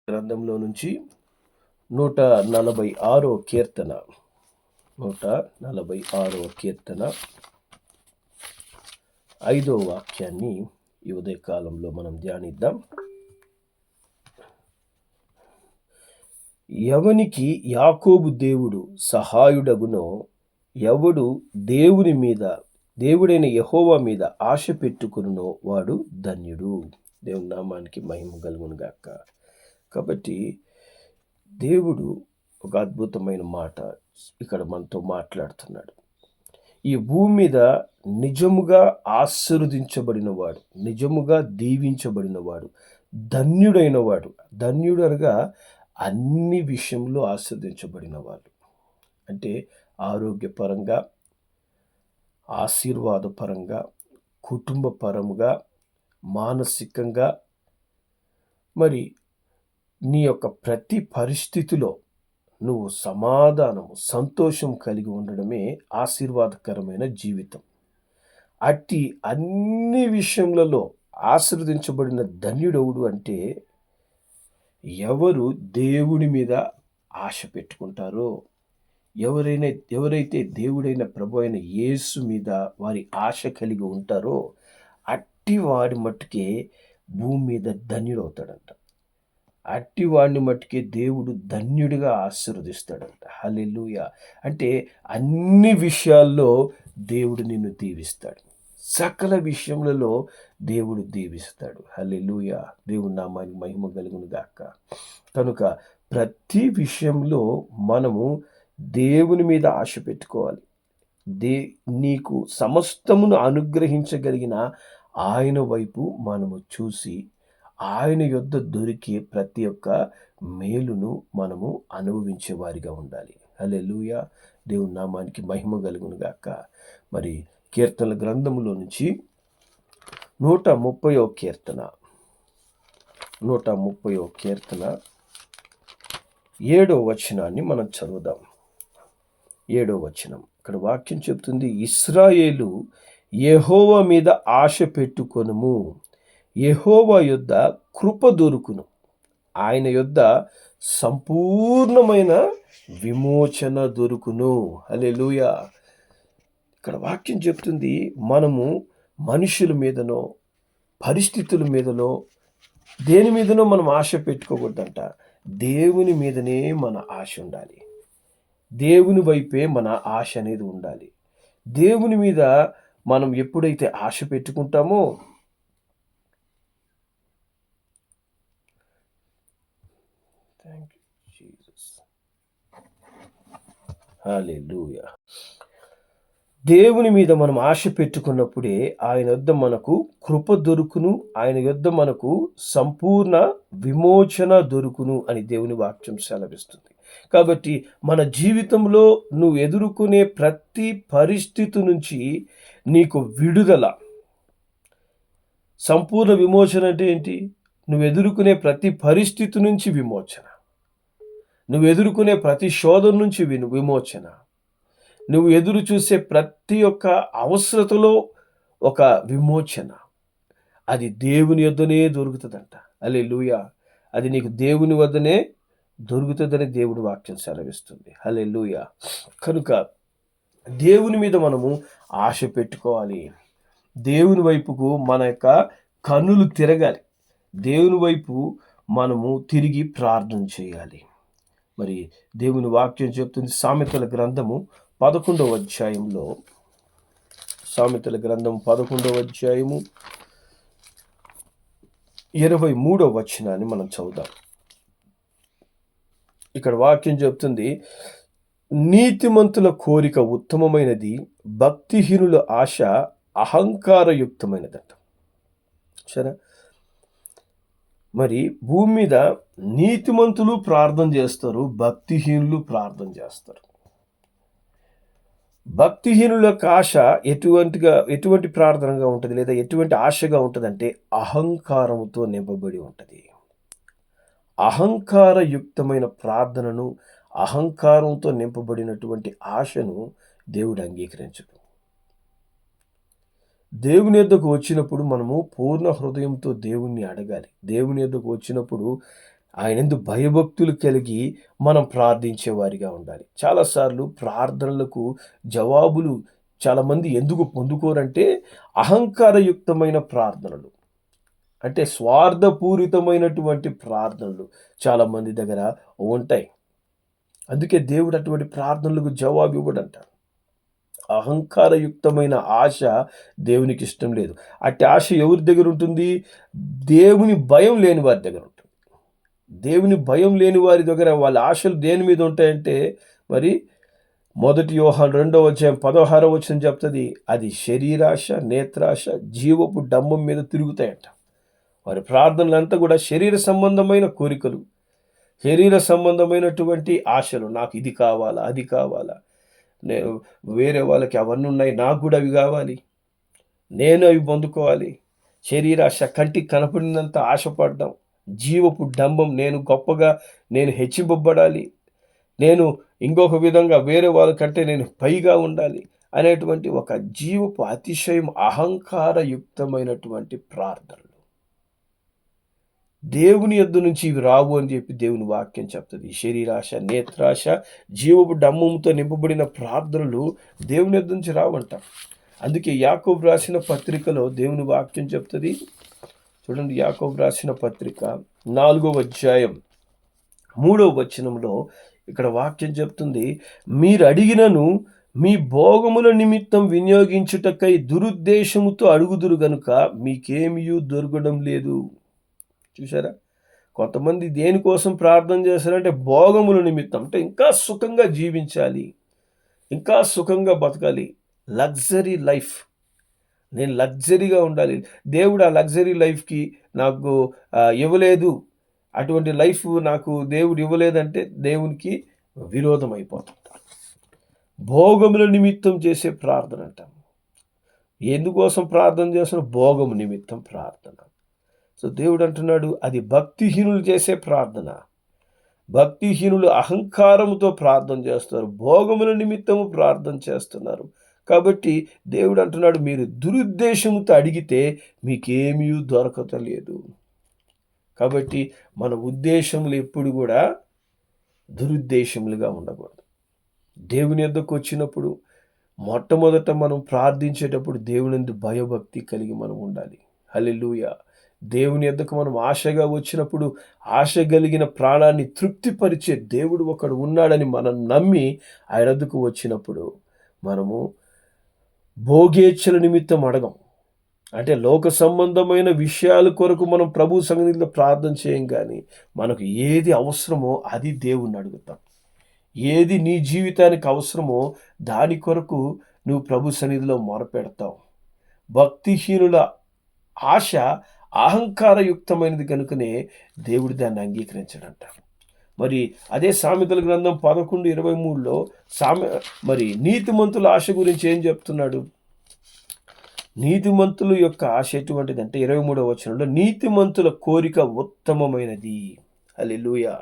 గ్రంథంలో నుంచి 146 కీర్తన 146 కీర్తన 5వ వాక్యాన్ని ఈ ఉదయకాలంలో మనం ధ్యానిద్దాం. ఎవనికి యాకోబు దేవుడు సహాయుడగునో, ఎవడు దేవుడైన యెహోవా మీద ఆశ పెట్టుకునునో వాడు ధన్యుడు. దేవుని నామానికి మహిమ కలుగును గాక. కాబట్టి దేవుడు ఒక అద్భుతమైన మాట ఇక్కడ మనతో మాట్లాడుతున్నాడు. ఈ భూమి మీద నిజముగా ఆశీర్వదించబడినవాడు, నిజముగా దీవించబడినవాడు, ధన్యుడైనవాడు. ధన్యుడు అనగా అన్ని విషయంలో ఆశీర్వదించబడినవాడు. అంటే ఆరోగ్యపరంగా, ఆశీర్వాదపరంగా, కుటుంబపరముగా, మానసికంగా, మరి నీ యొక్క ప్రతి పరిస్థితిలో నువ్వు సమాధానము, సంతోషం కలిగి ఉండడమే ఆశీర్వాదకరమైన జీవితం. అట్టి అన్ని విషయములలో ఆశీర్వదించబడిన ధన్యుడెవడు అంటే, ఎవరు దేవుడి మీద ఆశ పెట్టుకుంటారో, ఎవరైతే దేవుడైన ప్రభు అయిన యేసు మీద వారి ఆశ కలిగి ఉంటారో, అట్టి వాడి మట్టుకే భూమి మీద ధన్యుడవుతాడంట. అట్టి వాడిని మట్టుకే దేవుడు ధన్యుడిగా ఆశీర్వదిస్తాడంట. హల్లెలూయా. అంటే అన్ని విషయాల్లో దేవుడు నిన్ను దీవిస్తాడు. సకల విషయములలో దేవుడు దీవిస్తాడు. హల్లెలూయా. దేవుని నామానికి మహిమ కలుగును గాక. కనుక ప్రతి విషయంలో మనము దేవుని మీద ఆశ పెట్టుకోవాలి. నీకు సమస్తమును అనుగ్రహించగలిగిన ఆయన వైపు మనము చూసి, ఆయన యొద్ద దొరికే ప్రతి ఒక్క మేలును మనము అనుభవించే వారిగా ఉండాలి. హల్లెలూయా. దేవుని నామానికి మహిమ కలుగును గాక. మరి కీర్తనల గ్రంథములో నుంచి 130వ కీర్తన 7వ వచనాన్ని మనం చదువుదాం. 7వ వచనం ఇక్కడ వాక్యం చెప్తుంది, ఇశ్రాయేలు యెహోవా మీద ఆశ పెట్టుకొనుము, యెహోవా యొద్ద కృప దొరుకును, ఆయన యొద్ద సంపూర్ణమైన విమోచన దొరుకును. హల్లెలూయా. ఇక్కడ వాక్యం చెప్తుంది, మనము మనుషుల మీదనో, పరిస్థితుల మీదనో, దేని మీదనో మనం ఆశ పెట్టుకోకూడదంట. దేవుని మీదనే మన ఆశ ఉండాలి. దేవుని వైపే మన ఆశ అనేది ఉండాలి. దేవుని మీద మనం ఎప్పుడైతే ఆశ పెట్టుకుంటామో, థ్యాంక్ యూ జీసస్, హల్లెలూయా. దేవుని మీద మనం ఆశ పెట్టుకున్నప్పుడే ఆయన యొద్ద మనకు కృప దొరుకును, ఆయన యొద్ద మనకు సంపూర్ణ విమోచన దొరుకును అని దేవుని వాక్యం సెలవిస్తుంది. కాబట్టి మన జీవితంలో నువ్వు ఎదుర్కొనే ప్రతి పరిస్థితి నుంచి నీకు విడుదల, సంపూర్ణ విమోచన అంటే ఏంటి? నువ్వు ఎదుర్కొనే ప్రతి పరిస్థితి నుంచి విమోచన, నువ్వు ఎదుర్కొనే ప్రతి శోధన నుంచి విమోచన, నువ్వు ఎదురు చూసే ప్రతి ఒక్క అవసరతలో ఒక విమోచన, అది దేవుని యొద్దనే దొరుకుతుందంట. హల్లెలూయా. అది నీకు దేవుని వద్దనే దొరుకుతుందని దేవుడి వాక్యం సెలవిస్తుంది. హల్లెలూయా. కనుక దేవుని మీద మనము ఆశ పెట్టుకోవాలి. దేవుని వైపుకు మన యొక్క కన్నులు తిరగాలి. దేవుని వైపు మనము తిరిగి ప్రార్థన చేయాలి. మరి దేవుని వాక్యం చెప్తుంది, సామెతల గ్రంథము 11వ అధ్యాయంలో, సామెతల గ్రంథం 11వ అధ్యాయము 23వ వచనాన్ని మనం చదువుదాం. ఇక్కడ వాక్యం చెప్తుంది, నీతిమంతుల కోరిక ఉత్తమమైనది, భక్తిహీనుల ఆశ అహంకారయుక్తమైనదంట. సరే, మరి భూమి మీద నీతిమంతులు ప్రార్థన చేస్తారు, భక్తిహీనులు ప్రార్థన చేస్తారు. భక్తిహీనుల ఆశ ఎటువంటి ప్రార్థనగా ఉంటుంది, లేదా ఎటువంటి ఆశగా ఉంటుందంటే అహంకారంతో నింపబడి ఉంటుంది. అహంకారయుక్తమైన ప్రార్థనను, అహంకారంతో నింపబడినటువంటి ఆశను దేవుడు అంగీకరించడు. దేవుని యొద్దకు వచ్చినప్పుడు మనము పూర్ణ హృదయంతో దేవుణ్ణి అడగాలి. దేవుని యొద్దకు వచ్చినప్పుడు ఆయనందు భయభక్తులు కలిగి మనం ప్రార్థించేవారిగా ఉండాలి. చాలాసార్లు ప్రార్థనలకు జవాబులు చాలామంది ఎందుకు పొందుకోరంటే అహంకారయుక్తమైన ప్రార్థనలు, అంటే స్వార్థపూరితమైనటువంటి ప్రార్థనలు చాలామంది దగ్గర ఉంటాయి. అందుకే దేవుడు అటువంటి ప్రార్థనలకు జవాబు ఇవ్వడంట. అహంకారయుక్తమైన ఆశ దేవునికి ఇష్టం లేదు. అట్టి ఆశ ఎవరి దగ్గర ఉంటుంది? దేవుని భయం లేని వారి దగ్గర ఉంటుంది. దేవుని భయం లేని వారి దగ్గర వాళ్ళ ఆశలు దేని మీద ఉంటాయంటే, మరి 1 యోహాను 2:16 చెప్తుంది, అది శరీరాశ, నేత్రాశ, జీవపు డంబం మీద తిరుగుతాయంట. వారి ప్రార్థనలంతా కూడా శరీర సంబంధమైన కోరికలు, శరీర సంబంధమైనటువంటి ఆశలు. నాకు ఇది కావాలా, అది కావాలా, నేను వేరే వాళ్ళకి అవన్నీ ఉన్నాయి, నాకు కూడా అవి కావాలి, నేను అవి పొందుకోవాలి. శరీరాశ, కంటికి కనపడినంత ఆశపడడం. జీవపు డంబం, నేను గొప్పగా, నేను హెచ్చింపబడాలి, నేను ఇంకొక విధంగా వేరే వాళ్ళకంటే నేను పైగా ఉండాలి అనేటువంటి ఒక జీవపు అతిశయం, అహంకారయుక్తమైనటువంటి ప్రార్థనలు. దేవుని యొద్ద నుంచి ఇవి రావు అని చెప్పి దేవుని వాక్యం చెప్తుంది. శరీరాశ, నేత్రాశ, జీవపు డంబంతో నింపబడిన ప్రార్థనలు దేవుని యొద్ద నుంచి రావంట. అందుకే యాకోబు రాసిన పత్రికలో దేవుని వాక్యం చెప్తుంది. చూడండి, యాకోబు రాసిన పత్రిక 4వ అధ్యాయం 3వ వచనంలో ఇక్కడ వాక్యం చెప్తుంది, మీరు అడిగినను మీ భోగముల నిమిత్తం వినియోగించుటకై దురుద్దేశముతో అడుగుదురు గనుక మీకేమియూ దొరకడం లేదు. చూసారా, కొంతమంది దేనికోసం ప్రార్థన చేస్తారంటే భోగముల నిమిత్తం, అంటే ఇంకా సుఖంగా జీవించాలి, ఇంకా సుఖంగా బతకాలి, లగ్జరీ లైఫ్, నేను లగ్జరీగా ఉండాలి. దేవుడు ఆ లగ్జరీ లైఫ్కి నాకు ఇవ్వలేదు, అటువంటి లైఫ్ నాకు దేవుడు ఇవ్వలేదంటే దేవునికి విరోధం అయిపోతుంటారు. భోగముల నిమిత్తం చేసే ప్రార్థన అంట. ఎందుకోసం ప్రార్థన చేస్తున్న? భోగము నిమిత్తం ప్రార్థన. సో దేవుడు అంటున్నాడు, అది భక్తిహీనులు చేసే ప్రార్థన. భక్తిహీనులు అహంకారముతో ప్రార్థన చేస్తారు, భోగముల నిమిత్తము ప్రార్థన చేస్తున్నారు. కాబట్టి దేవుడు అంటున్నాడు, మీరు దురుద్దేశముతో అడిగితే మీకేమీ దొరకతలేదు. కాబట్టి మన ఉద్దేశములు ఎప్పుడు కూడా దురుద్దేశములుగా ఉండకూడదు. దేవుని యొద్దకు వచ్చినప్పుడు మొట్టమొదట మనం ప్రార్థించేటప్పుడు దేవుని యందు భయభక్తి కలిగి మనం ఉండాలి. హల్లెలూయా. దేవుని యొద్దకు మనం ఆశగా వచ్చినప్పుడు ఆశ కలిగిన ప్రాణాన్ని తృప్తిపరిచే దేవుడు ఒకడు ఉన్నాడని మనం నమ్మి ఆయన యొద్దకు వచ్చినప్పుడు మనము భోగేచ్ఛల నిమిత్తం అడగం. అంటే లోక సంబంధమైన విషయాల కొరకు మనం ప్రభు సన్నిధిలో ప్రార్థన చేయం, కానీ మనకు ఏది అవసరమో అది దేవుణ్ణి అడుగుతాం. ఏది నీ జీవితానికి అవసరమో దాని కొరకు నువ్వు ప్రభు సన్నిధిలో మొరపెడతావు. భక్తిహీనుల ఆశ అహంకారయుక్తమైనది కనుకనే దేవుడు దాన్ని అంగీకరించడంట. మరి అదే సామెతల గ్రంథం 11:23లో మరి నీతిమంతుల ఆశ గురించి ఏం చెప్తున్నాడు? నీతిమంతుల యొక్క ఆశ ఎటువంటిదంటే 23వ వచనంలో, నీతిమంతుల కోరిక ఉత్తమమైనది. హల్లెలూయా.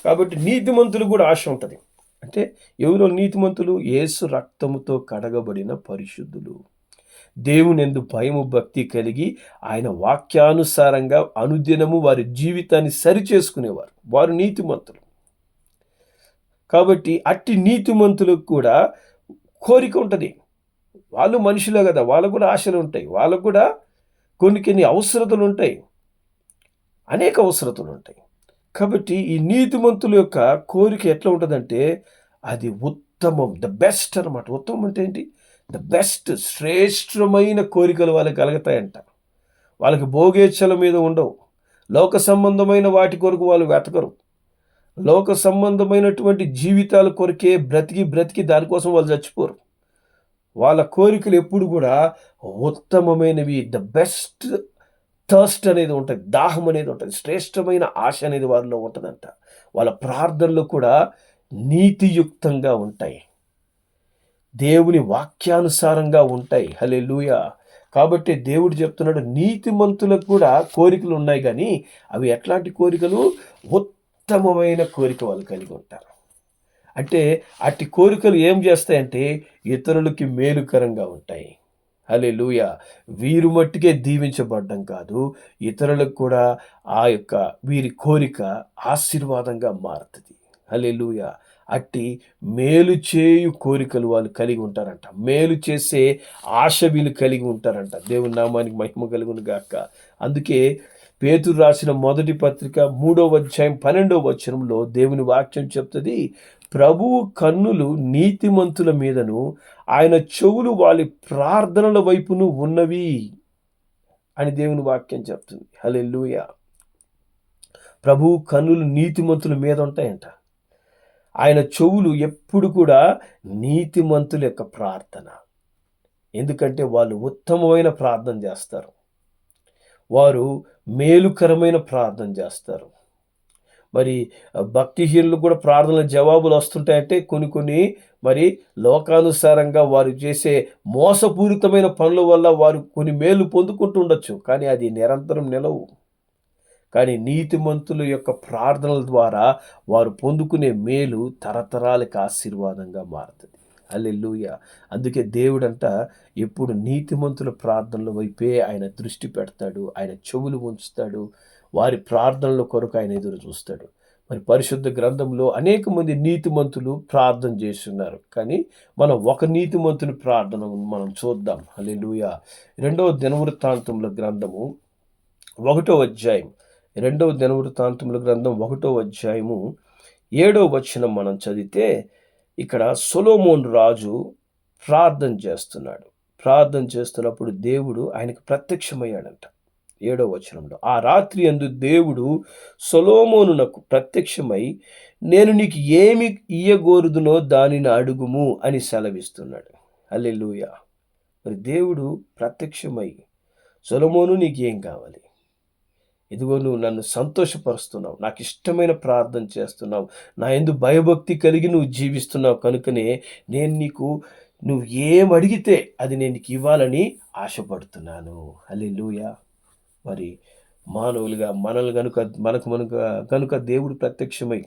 కాబట్టి నీతిమంతులు కూడా ఆశ ఉంటుంది. అంటే ఎవరో నీతిమంతులు? యేసు రక్తముతో కడగబడిన పరిశుద్ధులు, దేవుని యందు భయము భక్తి కలిగి ఆయన వాక్యానుసారంగా అనుదినము వారి జీవితాన్ని సరిచేసుకునేవారు, వారు నీతిమంతులు. కాబట్టి అట్టి నీతిమంతులకు కూడా కోరిక ఉంటుంది. వాళ్ళు మనుషులే కదా, వాళ్ళకు కూడా ఆశలు ఉంటాయి, వాళ్ళకు కూడా కొన్ని అవసరతలు ఉంటాయి, అనేక అవసరతలు ఉంటాయి. కాబట్టి ఈ నీతిమంతుల యొక్క కోరిక ఎట్లా ఉంటుందంటే అది ఉత్తమం, ద బెస్ట్ అనమాట. ఉత్తమం అంటే ఏంటి? ద బెస్ట్, శ్రేష్టమైన కోరికలు వాళ్ళకి కలుగుతాయంట. వాళ్ళకి భోగేచ్ఛల మీద ఉండవు, లోక సంబంధమైన వాటి కొరకు వాళ్ళు వెతకరు, లోక సంబంధమైనటువంటి జీవితాల కొరకే బ్రతికి దానికోసం వాళ్ళు చచ్చిపోరు. వాళ్ళ కోరికలు ఎప్పుడు కూడా ఉత్తమమైనవి, ద బెస్ట్ థర్స్ట్ అనేది ఉంటుంది, దాహం అనేది ఉంటుంది, శ్రేష్టమైన ఆశ అనేది వారిలో ఉంటుందంట. వాళ్ళ ప్రార్థనలు కూడా నీతియుక్తంగా ఉంటాయి, దేవుని వాక్యానుసారంగా ఉంటాయి. హల్లెలూయా. కాబట్టి దేవుడు చెప్తున్నాడు, నీతిమంతులకు కూడా కోరికలు ఉన్నాయి, కానీ అవి ఎట్లాంటి కోరికలు? ఉత్తమమైన కోరిక వాళ్ళు కలిగి ఉంటారు. అంటే అట్టి కోరికలు ఏం చేస్తాయంటే ఇతరులకి మేలుకరంగా ఉంటాయి. హల్లెలూయా! వీరు మట్టుకే దీవించబడ్డం కాదు, ఇతరులకు కూడా ఆ యొక్క వీరి కోరిక ఆశీర్వాదంగా మారుతది. హల్లెలూయా! అట్టి మేలు చేయు కోరికలు వాళ్ళు కలిగి ఉంటారంట. మేలు చేసే ఆశ వీళ్ళు కలిగి ఉంటారంట. దేవుని నామానికి మహిమ కలుగును గాక. అందుకే పేతురు రాసిన మొదటి పత్రిక 3వ అధ్యాయం 12వ వచనంలో దేవుని వాక్యం చెప్తది, ప్రభువు కన్నులు నీతిమంతుల మీదను, ఆయన చెవులు వాళ్ళ ప్రార్థనల వైపును ఉన్నవి అని దేవుని వాక్యం చెప్తుంది. హల్లెలూయా! ప్రభువు కన్నులు నీతిమంతుల మీద ఉంటాయంట. ఆయన చెవులు ఎప్పుడు కూడా నీతిమంతుల యొక్క ప్రార్థన. ఎందుకంటే వాళ్ళు ఉత్తమమైన ప్రార్థన చేస్తారు. వారు మేలుకరమైన ప్రార్థన చేస్తారు. మరి భక్తిహీనులు కూడా ప్రార్థనల జవాబులు వస్తుంటాయంటే కొన్ని మరి లోకానుసారంగా వారు చేసే మోసపూరితమైన పనుల వల్ల వారు కొన్ని మేలు పొందుకుంటూ ఉండొచ్చు. కానీ అది నిరంతరం నిలవు. కానీ నీతిమంతుల యొక్క ప్రార్థనల ద్వారా వారు పొందుకునే మేలు తరతరాలకు ఆశీర్వాదంగా మారుతుంది. హల్లెలూయా! అందుకే దేవుడంట ఎప్పుడు నీతిమంతుల ప్రార్థనల వైపే ఆయన దృష్టి పెడతాడు. ఆయన చెవులు ఉంచుతాడు. వారి ప్రార్థనల కొరకు ఆయన ఎదురు చూస్తాడు. మరి పరిశుద్ధ గ్రంథంలో అనేక మంది నీతిమంతులు ప్రార్థన చేస్తున్నారు. కానీ మనం ఒక నీతిమంతుని ప్రార్థన మనం చూద్దాం. హల్లెలూయా! 2వ దినవృత్తాంతముల గ్రంథము 1వ అధ్యాయం 2వ దినవృత్తాంతముల గ్రంథం 1వ అధ్యాయము 7వ వచనం మనం చదివితే ఇక్కడ సొలొమోను రాజు ప్రార్థన చేస్తున్నాడు. ప్రార్థన చేస్తున్నప్పుడు దేవుడు ఆయనకు ప్రత్యక్షమయ్యాడంట. 7వ వచనంలో, ఆ రాత్రి యందు దేవుడు సొలొమోనునకు ప్రత్యక్షమై, నేను నీకు ఏమి ఇయ్యగోరుదునో దానిని అడుగుము అని సెలవిస్తున్నాడు. హల్లెలూయా! మరి దేవుడు ప్రత్యక్షమై, సొలొమోను నీకు ఏం కావాలి? ఇదిగో నువ్వు నన్ను సంతోషపరుస్తున్నావు, నాకు ఇష్టమైన ప్రార్థన చేస్తున్నావు, నా యందు భయభక్తి కలిగి నువ్వు జీవిస్తున్నావు కనుకనే నేను నీకు నువ్వు ఏం అడిగితే అది నేను నీకు ఇవ్వాలని ఆశపడుతున్నాను. హల్లెలూయా! మరి మానవులుగా మనల్ని కనుక దేవుడు ప్రత్యక్షమై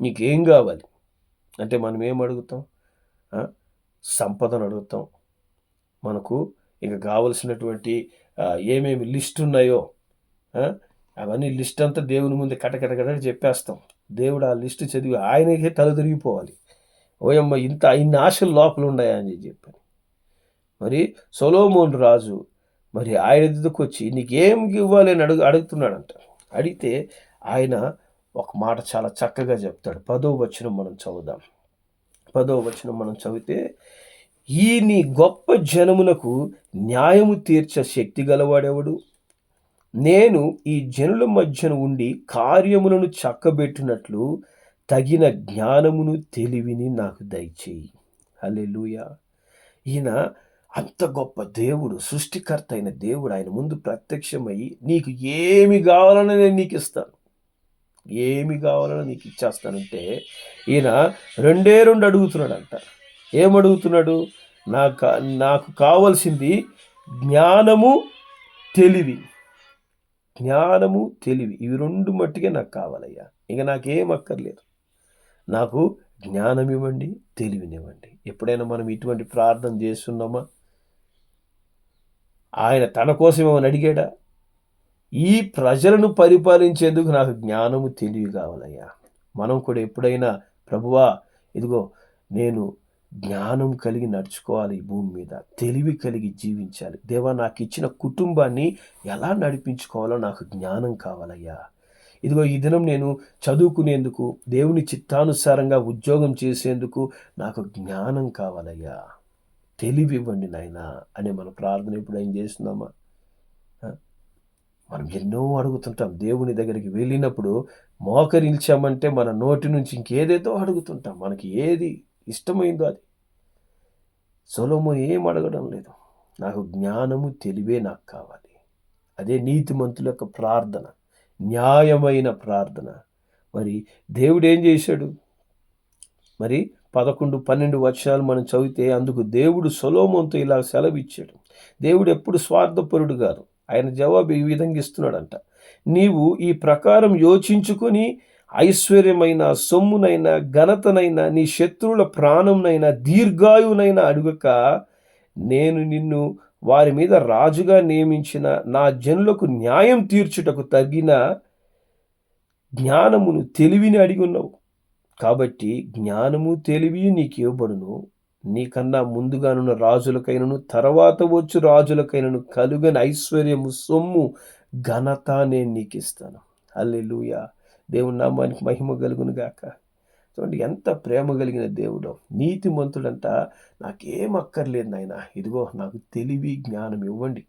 నీకేం కావాలి అంటే మనం ఏం అడుగుతాం? సంపదను అడుగుతాం. మనకు ఇక కావలసినటువంటి ఏమేమి లిస్ట్ ఉన్నాయో అవన్నీ లిస్ట్ అంతా దేవుని ముందు కటకట చెప్పేస్తాం. దేవుడు ఆ లిస్టు చదివి ఆయనకే తలదొరిగిపోవాలి. ఓయమ్మ ఇన్ని ఆశలు లోపల ఉన్నాయా అని చెప్పాను. మరి సొలొమోను రాజు మరి ఆయన ఎదుగుకు వచ్చి నీకేం ఇవ్వాలి అని అడుగుతున్నాడంట. అడిగితే ఆయన ఒక మాట చాలా చక్కగా చెప్తాడు. 10వ వచనం మనం చదువుదాం. 10వ వచనం మనం చదివితే, ఈ నీ గొప్ప జనమునకు న్యాయము తీర్చే శక్తి గలవాడెవడు? నేను ఈ జనుల మధ్యన ఉండి కార్యములను చక్కబెట్టినట్లు తగిన జ్ఞానమును తెలివిని నాకు దయచేయి. హల్లెలూయా! ఈయన అంత గొప్ప దేవుడు, సృష్టికర్త అయిన దేవుడు ఆయన ముందు ప్రత్యక్షమై నీకు ఏమి కావాలని నేను నీకు ఇస్తాను, ఏమి కావాలని నీకు ఇచ్చేస్తానంటే ఈయన 2 అడుగుతున్నాడంట. ఏమడుగుతున్నాడు? నాకు కావాల్సింది జ్ఞానము, తెలివి. జ్ఞానము, తెలివి ఇవి 2 మట్టుకే నాకు కావాలయ్యా. ఇక నాకేం అక్కర్లేదు. నాకు జ్ఞానం ఇవ్వండి, తెలివినివ్వండి. ఎప్పుడైనా మనం ఇటువంటి ప్రార్థన చేస్తున్నామా? ఆయన తన కోసం ఏమని అడిగాడా? ఈ ప్రజలను పరిపాలించేందుకు నాకు జ్ఞానము, తెలివి కావాలయ్యా. మనం కూడా ఎప్పుడైనా ప్రభువా ఇదిగో నేను జ్ఞానం కలిగి నడుచుకోవాలి, ఈ భూమి మీద తెలివి కలిగి జీవించాలి. దేవా నాకు ఇచ్చిన కుటుంబాన్ని ఎలా నడిపించుకోవాలో నాకు జ్ఞానం కావాలయ్యా. ఇదిగో ఈ దినం నేను చదువుకునేందుకు, దేవుని చిత్తానుసారంగా ఉద్యోగం చేసేందుకు నాకు జ్ఞానం కావాలయ్యా, తెలివి ఇవ్వండి నాయనా అనే మన ప్రార్థన ఇప్పుడు ఏం చేస్తున్నామా? మనం ఎన్నో అడుగుతుంటాం. దేవుని దగ్గరికి వెళ్ళినప్పుడు మోకరించామంటే మన నోటి నుంచి ఇంకేదేదో అడుగుతుంటాం. మనకి ఏది ఇష్టమైందో అది. సొలొమోను ఏం అడగడం లేదు. నాకు జ్ఞానము, తెలివే నాకు కావాలి. అదే నీతిమంతుల యొక్క ప్రార్థన, న్యాయమైన ప్రార్థన. మరి దేవుడు ఏం చేశాడు? మరి 11, 12 వచనాలు మనం చదివితే అందుకు దేవుడు సొలొమోనుతో ఇలా సెలవిచ్చాడు. దేవుడు ఎప్పుడు స్వార్థపరుడు కాదు. ఆయన జవాబు ఈ విధంగా ఇస్తున్నాడంట. నీవు ఈ ప్రకారం యోచించుకొని ఐశ్వర్యమైన, సొమ్మునైనా, ఘనతనైనా, నీ శత్రువుల ప్రాణంనైనా, దీర్ఘాయువునైనా అడుగక నేను నిన్ను వారి మీద రాజుగా నియమించిన నా జనులకు న్యాయం తీర్చుటకు తగిన జ్ఞానమును తెలివిని అడిగి ఉన్నావు. కాబట్టి జ్ఞానము తెలివి నీకు ఇవ్వబడును. నీకన్నా ముందుగానున్న రాజులకైనను తర్వాత వచ్చు రాజులకైనను కలుగని ఐశ్వర్యము, సొమ్ము, ఘనత నేను నీకు ఇస్తాను. హల్లెలూయా! దేవుని నామానికి మహిమ కలుగును గాక. చూడండి ఎంత ప్రేమ కలిగిన దేవుడో. నీతిమంతుడంట, నాకేం అక్కర్లేదు నాయనా, ఇదిగో నాకు తెలివి జ్ఞానం ఇవ్వండి.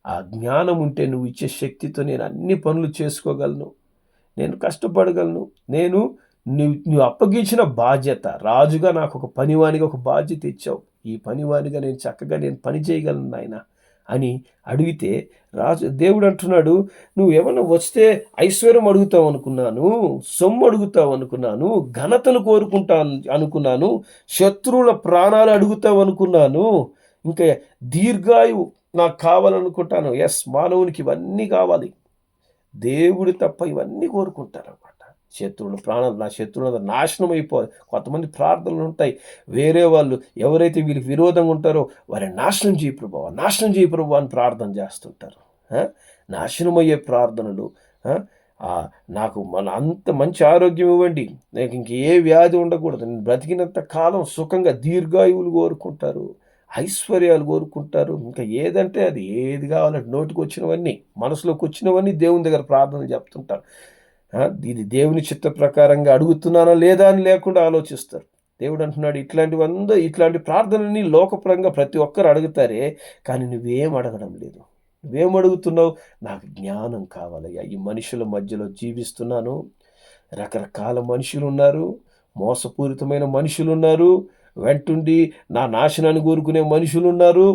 ఆ జ్ఞానం ఉంటే నువ్వు ఇచ్చే శక్తితో నేను అన్ని పనులు చేసుకోగలను, నేను కష్టపడగలను. నువ్వు అప్పగించిన బాధ్యత, రాజుగా నాకు ఒక పనివానిగా ఒక బాధ్యత ఇచ్చావు. ఈ పనివానిగా నేను చక్కగా పని చేయగలను నాయన అని అడిగితే దేవుడు అంటున్నాడు, నువ్వేమన్నా వస్తే ఐశ్వర్యం అడుగుతావు అనుకున్నాను, సొమ్ము అడుగుతావు అనుకున్నాను, ఘనతను కోరుకుంటాను అనుకున్నాను, శత్రువుల ప్రాణాలు అడుగుతావు అనుకున్నాను, ఇంకా దీర్ఘాయువు నాకు కావాలనుకుంటాను. ఎస్, మానవునికి ఇవన్నీ కావాలి. దేవుడు తప్ప ఇవన్నీ కోరుకుంటారన్నమాట. శత్రువుల ప్రాణాలు, నా శత్రువులు నాశనం అయిపోవాలి. కొంతమంది ప్రార్థనలు ఉంటాయి, వేరే వాళ్ళు ఎవరైతే వీరికి విరోధంగా ఉంటారో వారిని నాశనం చేయి ప్రభువా, నాశనం చేయి ప్రభువా అని ప్రార్థన చేస్తుంటారు. నాశనమయ్యే ప్రార్థనలు. నాకు అంత మంచి ఆరోగ్యం ఇవ్వండి, నాకు ఇంకే వ్యాధి ఉండకూడదు, నేను బ్రతికినంత కాలం సుఖంగా దీర్ఘాయువులు కోరుకుంటారు, ఐశ్వర్యాలు కోరుకుంటారు. ఇంకా ఏదంటే అది, ఏది కావాలంటే నోటికి వచ్చినవన్నీ, మనసులోకి వచ్చినవన్నీ దేవుని దగ్గర ప్రార్థనలు చెప్తుంటారు. ఇది దేవుని చిత్త ప్రకారంగా అడుగుతున్నానా లేదా అని లేకుండా ఆలోచిస్తారు. దేవుడు అంటున్నాడు, ఇట్లాంటి ప్రార్థనని లోకపరంగా ప్రతి ఒక్కరు అడుగుతారే, కానీ నువ్వేం అడగడం లేదు. నువ్వేం అడుగుతున్నావు? నాకు జ్ఞానం కావాలయ్యా. ఈ మనుషుల మధ్యలో జీవిస్తున్నాను, రకరకాల మనుషులు ఉన్నారు, మోసపూరితమైన మనుషులు ఉన్నారు, వెంటుండి నా నాశనాన్ని కోరుకునే మనుషులు ఉన్నారు.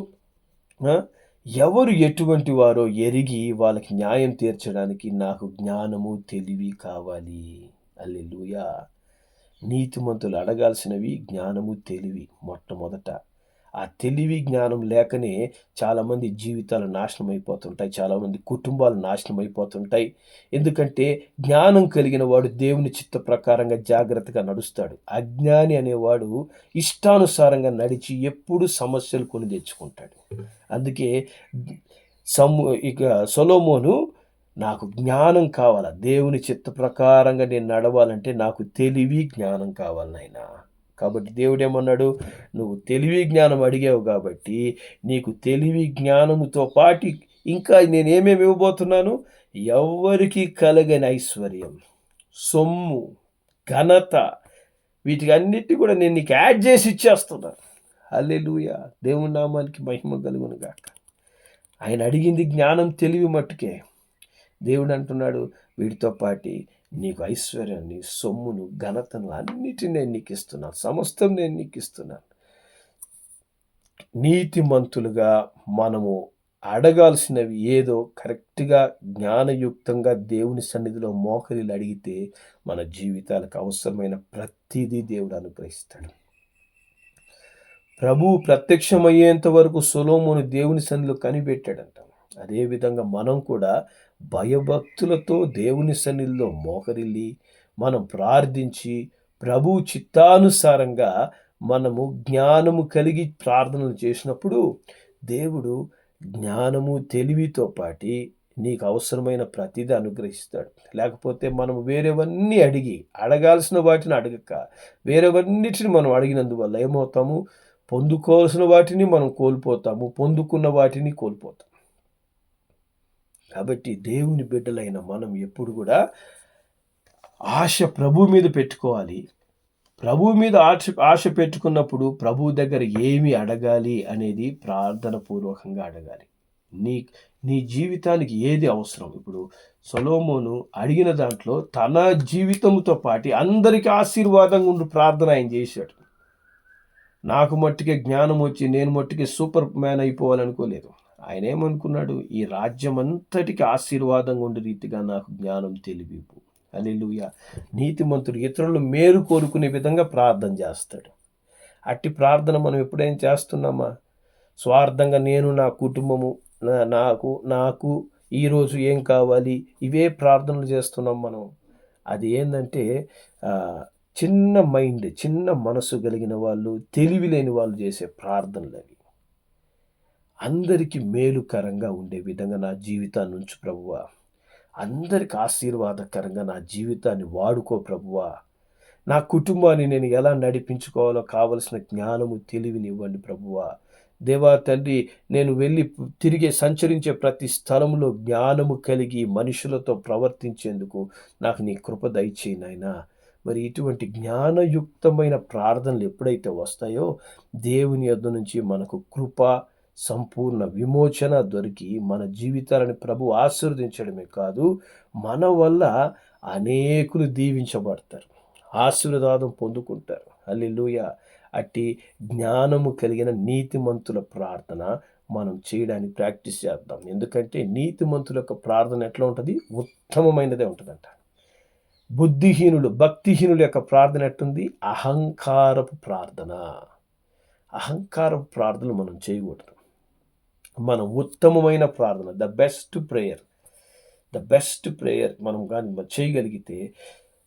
ఎవరు ఎటువంటి వారో ఎరిగి వాళ్ళకి న్యాయం తీర్చడానికి నాకు జ్ఞానము, తెలివి కావాలి. హల్లెలూయా! నీతిమంతులు అడగాల్సినవి జ్ఞానము, తెలివి మొట్టమొదట. ఆ తెలివి జ్ఞానం లేకనే చాలామంది జీవితాలు నాశనం అయిపోతుంటాయి, చాలామంది కుటుంబాలు నాశనం అయిపోతుంటాయి. ఎందుకంటే జ్ఞానం కలిగిన వాడు దేవుని చిత్త ప్రకారంగా జాగ్రత్తగా నడుస్తాడు. అజ్ఞాని అనేవాడు ఇష్టానుసారంగా నడిచి ఎప్పుడు సమస్యలు కొని తెచ్చుకుంటాడు. అందుకే సొలొమోను, నాకు జ్ఞానం కావాలా, దేవుని చిత్త ప్రకారంగా నేను నడవాలంటే నాకు తెలివి జ్ఞానం కావాలి నాయనా. కాబట్టి దేవుడేమన్నాడు, నువ్వు తెలివి జ్ఞానం అడిగావు కాబట్టి నీకు తెలివి జ్ఞానముతో పాటు ఇంకా నేనేమేమి ఇవ్వబోతున్నాను? ఎవ్వరికి కలగని ఐశ్వర్యం, సొమ్ము, ఘనత, వీటికి అన్నిటి కూడా నేను నీకు యాడ్ చేసి ఇచ్చేస్తున్నాను. హల్లెలూయా! దేవుని నామానికి మహిమ కలుగును గాక. ఆయన అడిగింది జ్ఞానం, తెలివి మట్టుకే. దేవుడు అంటున్నాడు, వీటితో పాటు నీకు ఐశ్వర్యాన్ని, సొమ్మును, ఘనతను అన్నిటిని నేను నీకు ఇస్తున్నాను, సమస్తం నేను నీకు ఇస్తున్నాను. నీతిమంతులుగా మనము అడగాల్సినవి ఏదో కరెక్ట్గా జ్ఞానయుక్తంగా దేవుని సన్నిధిలో మోకరిల్లి అడిగితే మన జీవితాలకు అవసరమైన ప్రతిదీ దేవుడు అనుగ్రహిస్తాడు. ప్రభువు ప్రత్యక్షమయ్యేంత వరకు సొలొమోను దేవుని సన్నిధిలో కనిపెట్టాడంట. అదేవిధంగా మనం కూడా భయభక్తులతో దేవుని సన్నిధిలో మోకరిల్లి మనం ప్రార్థించి ప్రభు చిత్తానుసారంగా మనము జ్ఞానము కలిగి ప్రార్థనలు చేసినప్పుడు దేవుడు జ్ఞానము, తెలివితో పాటి నీకు అవసరమైన ప్రతిదీ అనుగ్రహిస్తాడు. లేకపోతే మనం వేరేవన్నీ అడగాల్సిన వాటిని అడగక వేరేవన్నిటిని మనం అడిగినందువల్ల ఏమవుతాము? పొందుకోవాల్సిన వాటిని మనం కోల్పోతాము, పొందుకున్న వాటిని కోల్పోతాం. కాబట్టి దేవుని బిడ్డలైన మనం ఎప్పుడు కూడా ఆశ ప్రభు మీద పెట్టుకోవాలి. ప్రభు మీద ఆశ పెట్టుకున్నప్పుడు ప్రభు దగ్గర ఏమి అడగాలి అనేది ప్రార్థన పూర్వకంగా అడగాలి. నీ జీవితానికి ఏది అవసరం? ఇప్పుడు సొలొమోను అడిగిన దాంట్లో తన జీవితంతో పాటు అందరికీ ఆశీర్వాదంగా ఉండి ప్రార్థన ఆయన చేశాడు. నాకు మట్టుకే జ్ఞానం వచ్చి నేను మట్టుకే సూపర్ మ్యాన్ అయిపోవాలనుకోలేదు. ఆయన ఏమనుకున్నాడు? ఈ రాజ్యం అంతటికి ఆశీర్వాదంగా ఉండే రీతిగా నాకు జ్ఞానం, తెలివి. హల్లెలూయా! నీతిమంతుడు ఇతరులు మేలు కోరుకునే విధంగా ప్రార్థన చేస్తాడు. అట్టి ప్రార్థన మనం ఎప్పుడైనా చేస్తున్నామా? స్వార్థంగా నేను, నా కుటుంబము, నాకు ఈరోజు ఏం కావాలి, ఇవే ప్రార్థనలు చేస్తున్నాం మనం. అది ఏంటంటే చిన్న మైండ్, చిన్న మనసు కలిగిన వాళ్ళు, తెలివి లేని వాళ్ళు చేసే ప్రార్థనలు అవి. అందరికీ మేలుకరంగా ఉండే విధంగా నా జీవితాన్ని ఉంచు ప్రభువా. అందరికి ఆశీర్వాదకరంగా నా జీవితాన్ని వాడుకో ప్రభువా. నా కుటుంబాన్ని నేను ఎలా నడిపించుకోవాలో కావలసిన జ్ఞానము, తెలివినివ్వండి ప్రభువా. దేవా తండ్రి, నేను వెళ్ళి తిరిగి సంచరించే ప్రతి స్థలంలో జ్ఞానము కలిగి మనుషులతో ప్రవర్తించేందుకు నాకు నీ కృప దయచేయి నాయనా. మరి ఇటువంటి జ్ఞానయుక్తమైన ప్రార్థనలు ఎప్పుడైతే వస్తాయో దేవుని యొద్ద నుంచి మనకు కృప, సంపూర్ణ విమోచన దొరికి మన జీవితాలను ప్రభు ఆశీర్వదించడమే కాదు, మన వల్ల అనేకులు దీవించబడతారు, ఆశీర్వాదం పొందుకుంటారు. హల్లెలూయా. అట్టి జ్ఞానము కలిగిన నీతిమంతుల ప్రార్థన మనం చేయడానికి ప్రాక్టీస్ చేద్దాం. ఎందుకంటే నీతిమంతుల యొక్క ప్రార్థన ఎట్లా ఉంటుంది? ఉత్తమమైనదే ఉంటుందంట. భక్తిహీనుల యొక్క ప్రార్థన ఎట్టుంది? అహంకారపు ప్రార్థన. అహంకారపు ప్రార్థనలు మనం చేయకూడదు. మనం ఉత్తమమైన ప్రార్థన, ద బెస్ట్ ప్రేయర్ మనం కానీ చేయగలిగితే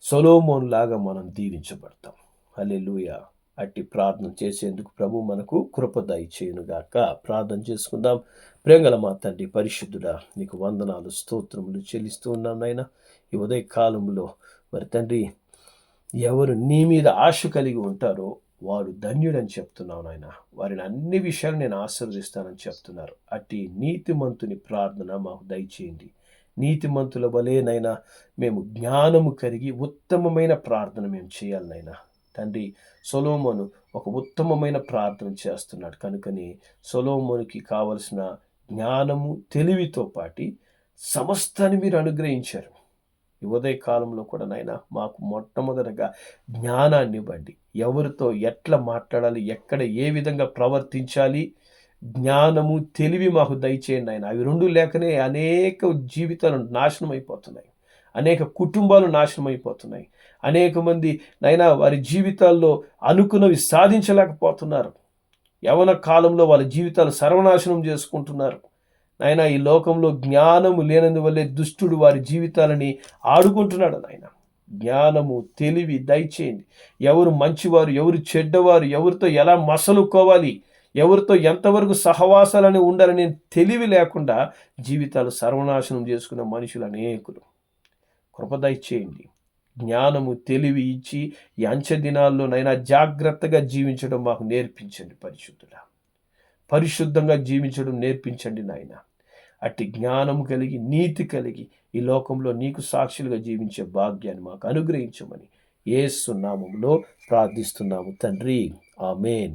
సొలొమోను లాగా మనం దీవించబడతాం. హల్లెలూయా. అట్టి ప్రార్థన చేసేందుకు ప్రభు మనకు కృప దయచేయునుగాక. ప్రార్థన చేసుకుందాం. ప్రేమగల మా తండ్రి పరిశుద్ధుడా, నీకు వందనాలు, స్తోత్రములు చెల్లిస్తూ ఉన్నాం నాయన. ఈ ఉదయ కాలంలో మరి తండ్రి, ఎవరు నీ మీద ఆశ కలిగి ఉంటారో వారు ధన్యుడని చెప్తున్నావు నాయన. వారిని అన్ని విషయాలు నేను ఆశీర్వదిస్తానని చెప్తున్నారు. అట్టి నీతిమంతుని ప్రార్థన మాకు దయచేయండి. నీతిమంతుల వలెనైనా మేము జ్ఞానము కలిగి ఉత్తమమైన ప్రార్థన మేము చేయాలనైనా. తండ్రి, సొలొమోను ఒక ఉత్తమమైన ప్రార్థన చేస్తున్నాడు కనుకని సొలొమోనుకి కావలసిన జ్ఞానము, తెలివితో పాటి సమస్తాన్ని మీరు అనుగ్రహించారు. ఈ ఉదయ కాలంలో కూడా నాయన మాకు మొట్టమొదటగా జ్ఞానాన్ని ఇవ్వండి. ఎవరితో ఎట్లా మాట్లాడాలి, ఎక్కడ ఏ విధంగా ప్రవర్తించాలి, జ్ఞానము, తెలివి మాకు దయచేయండి ఆయన. అవి రెండు లేకనే అనేక జీవితాలు నాశనం అయిపోతున్నాయి, అనేక కుటుంబాలు నాశనం అయిపోతున్నాయి, అనేక మంది నైనా వారి జీవితాల్లో అనుకున్నవి సాధించలేకపోతున్నారు. యవన కాలంలో వాళ్ళ జీవితాలు సర్వనాశనం చేసుకుంటున్నారు. నాయన, ఈ లోకంలో జ్ఞానము లేనందువల్లే దుష్టుడు వారి జీవితాలని ఆడుకుంటున్నాడు నాయన. జ్ఞానము, తెలివి దయచేయండి. ఎవరు మంచివారు, ఎవరు చెడ్డవారు, ఎవరితో ఎలా మసలుకోవాలి, ఎవరితో ఎంతవరకు సహవాసాలని ఉండాలని తెలివి లేకుండా జీవితాలు సర్వనాశనం చేసుకున్న మనుషులు అనేకులు. కృప దయచేయండి. జ్ఞానము, తెలివి ఇచ్చి ఈ అంచె దినాల్లోనైనా జాగ్రత్తగా జీవించడం మాకు నేర్పించండి పరిశుద్ధుడా. పరిశుద్ధంగా జీవించడం నేర్పించండి నాయన. అట్టి జ్ఞానము కలిగి, నీతి కలిగి ఈ లోకంలో నీకు సాక్షులుగా జీవించే భాగ్యాన్ని మాకు అనుగ్రహించమని యేసు నామములో ప్రార్థిస్తున్నాము తండ్రి. ఆమేన్.